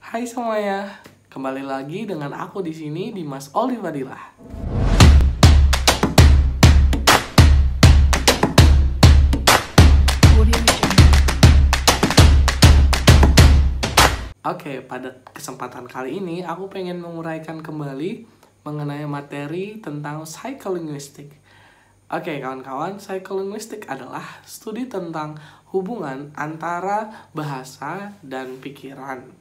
Hai semuanya, kembali lagi dengan aku di sini Dimas Olivadillah. Oke, pada kesempatan kali ini aku pengen menguraikan kembali mengenai materi tentang psikolinguistik. Oke, kawan-kawan, psikolinguistik adalah studi tentang hubungan antara bahasa dan pikiran.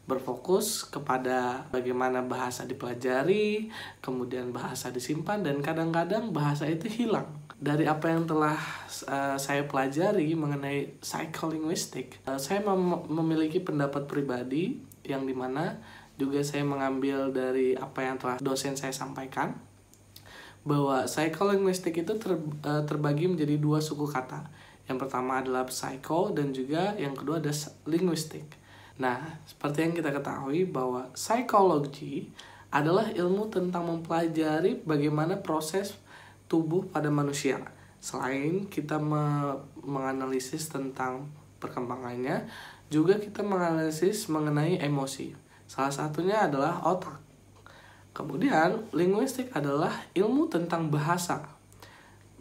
Berfokus kepada bagaimana bahasa dipelajari, kemudian bahasa disimpan, dan kadang-kadang bahasa itu hilang. Dari apa yang telah saya pelajari mengenai psikolinguistik, saya memiliki pendapat pribadi yang dimana juga saya mengambil dari apa yang telah dosen saya sampaikan, bahwa psikolinguistik itu terbagi menjadi dua suku kata. Yang pertama adalah psycho dan juga yang kedua ada linguistik. Nah, seperti yang kita ketahui bahwa psikologi adalah ilmu tentang mempelajari bagaimana proses tubuh pada manusia. Selain kita menganalisis tentang perkembangannya, juga kita menganalisis mengenai emosi. Salah satunya adalah otak. Kemudian, linguistik adalah ilmu tentang bahasa.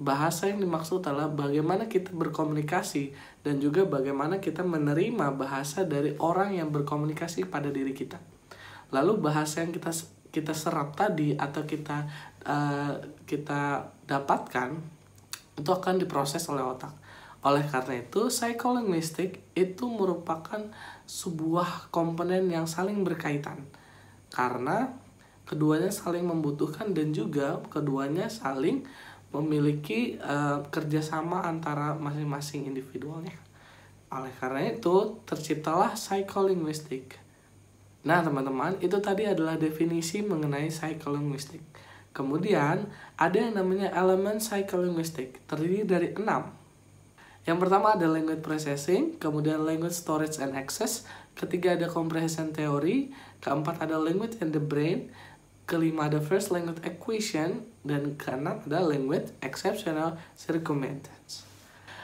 Bahasa yang dimaksud adalah bagaimana kita berkomunikasi dan juga bagaimana kita menerima bahasa dari orang yang berkomunikasi pada diri kita. Lalu bahasa yang kita serap tadi atau kita dapatkan itu akan diproses oleh otak. Oleh karena itu, psikolinguistik itu merupakan sebuah komponen yang saling berkaitan. Karena keduanya saling membutuhkan dan juga keduanya saling memiliki kerjasama antara masing-masing individualnya. Oleh karena itu, terciptalah psikolinguistik. Nah, teman-teman, itu tadi adalah definisi mengenai psikolinguistik. Kemudian, ada yang namanya elemen psikolinguistik, terdiri dari 6. Yang pertama ada language processing, kemudian language storage and access, ketiga ada comprehension theory, keempat ada language and the brain, kelima ada first language acquisition, dan keenam ada language exceptional circumstance.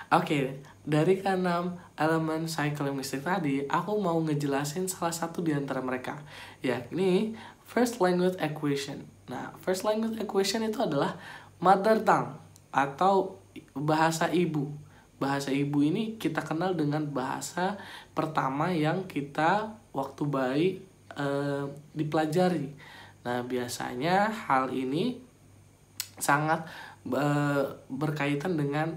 Oke, dari keenam elemen psikolinguistik tadi, aku mau ngejelasin salah satu di antara mereka, yakni first language acquisition. Nah, first language acquisition itu adalah mother tongue atau bahasa ibu. Bahasa ibu ini kita kenal dengan bahasa pertama yang kita waktu bayi dipelajari. Nah, biasanya hal ini sangat berkaitan dengan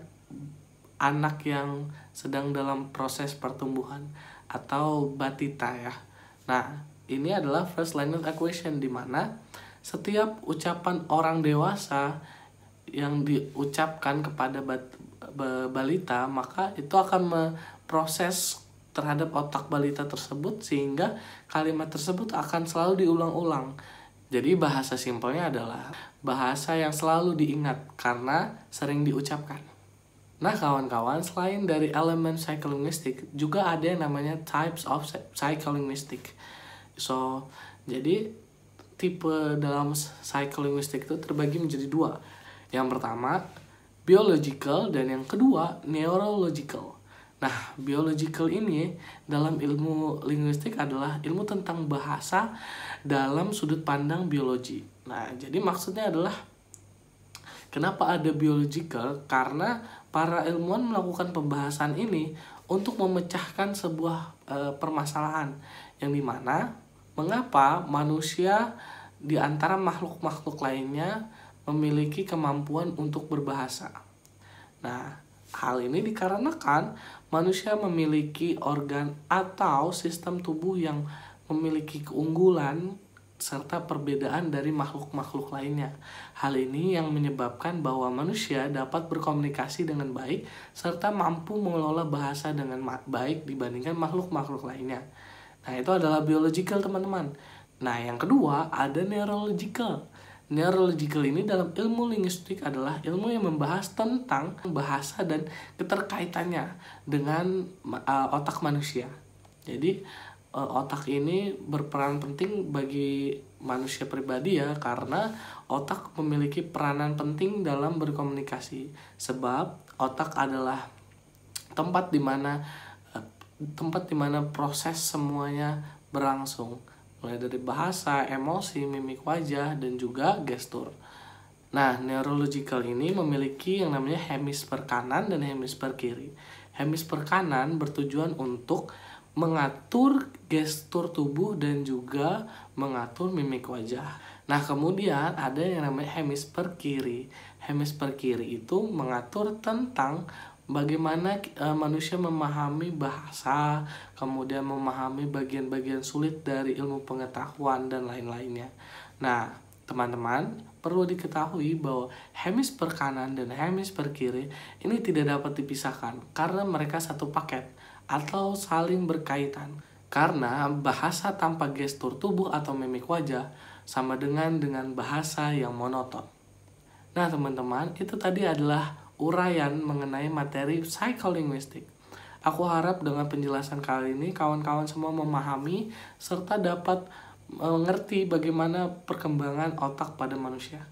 anak yang sedang dalam proses pertumbuhan atau batita ya. Nah, ini adalah first language acquisition, di mana setiap ucapan orang dewasa yang diucapkan kepada balita, maka itu akan memproses terhadap otak balita tersebut sehingga kalimat tersebut akan selalu diulang-ulang. Jadi bahasa simpelnya adalah bahasa yang selalu diingat karena sering diucapkan. Nah, kawan-kawan, selain dari elemen psikolinguistik, juga ada yang namanya types of psycholinguistic. Jadi tipe dalam psikolinguistik itu terbagi menjadi dua. Yang pertama, biological, dan yang kedua, neurological. Nah, biological ini dalam ilmu linguistik adalah ilmu tentang bahasa dalam sudut pandang biologi. Nah, jadi maksudnya adalah kenapa ada biological? Karena para ilmuwan melakukan pembahasan ini untuk memecahkan sebuah permasalahan yang dimana mengapa manusia di antara makhluk-makhluk lainnya memiliki kemampuan untuk berbahasa. Nah, hal ini dikarenakan manusia memiliki organ atau sistem tubuh yang memiliki keunggulan serta perbedaan dari makhluk-makhluk lainnya. Hal ini yang menyebabkan bahwa manusia dapat berkomunikasi dengan baik serta mampu mengelola bahasa dengan baik dibandingkan makhluk-makhluk lainnya. Nah, itu adalah biological, teman-teman. Nah, yang kedua ada neurological. Neurological ini dalam ilmu linguistik adalah ilmu yang membahas tentang bahasa dan keterkaitannya dengan otak manusia. Jadi otak ini berperan penting bagi manusia pribadi ya, karena otak memiliki peranan penting dalam berkomunikasi. Sebab otak adalah tempat di mana proses semuanya berlangsung, mulai dari bahasa, emosi, mimik wajah, dan juga gestur. Nah, neurological ini memiliki yang namanya hemisfer kanan dan hemisfer kiri. Hemisfer kanan bertujuan untuk mengatur gestur tubuh dan juga mengatur mimik wajah. Nah, kemudian ada yang namanya hemisfer kiri. Hemisfer kiri itu mengatur tentang bagaimana manusia memahami bahasa, kemudian memahami bagian-bagian sulit dari ilmu pengetahuan dan lain-lainnya. Nah, teman-teman, perlu diketahui bahwa hemisfer kanan dan hemisfer kiri ini tidak dapat dipisahkan karena mereka satu paket atau saling berkaitan. Karena bahasa tanpa gestur tubuh atau mimik wajah sama dengan bahasa yang monoton. Nah, teman-teman, itu tadi adalah uraian mengenai materi psikolinguistik. Aku harap dengan penjelasan kali ini kawan-kawan semua memahami serta dapat mengerti bagaimana perkembangan otak pada manusia.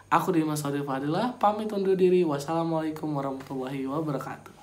Aku Dimas Fadilah pamit undur diri. Wassalamualaikum warahmatullahi wabarakatuh.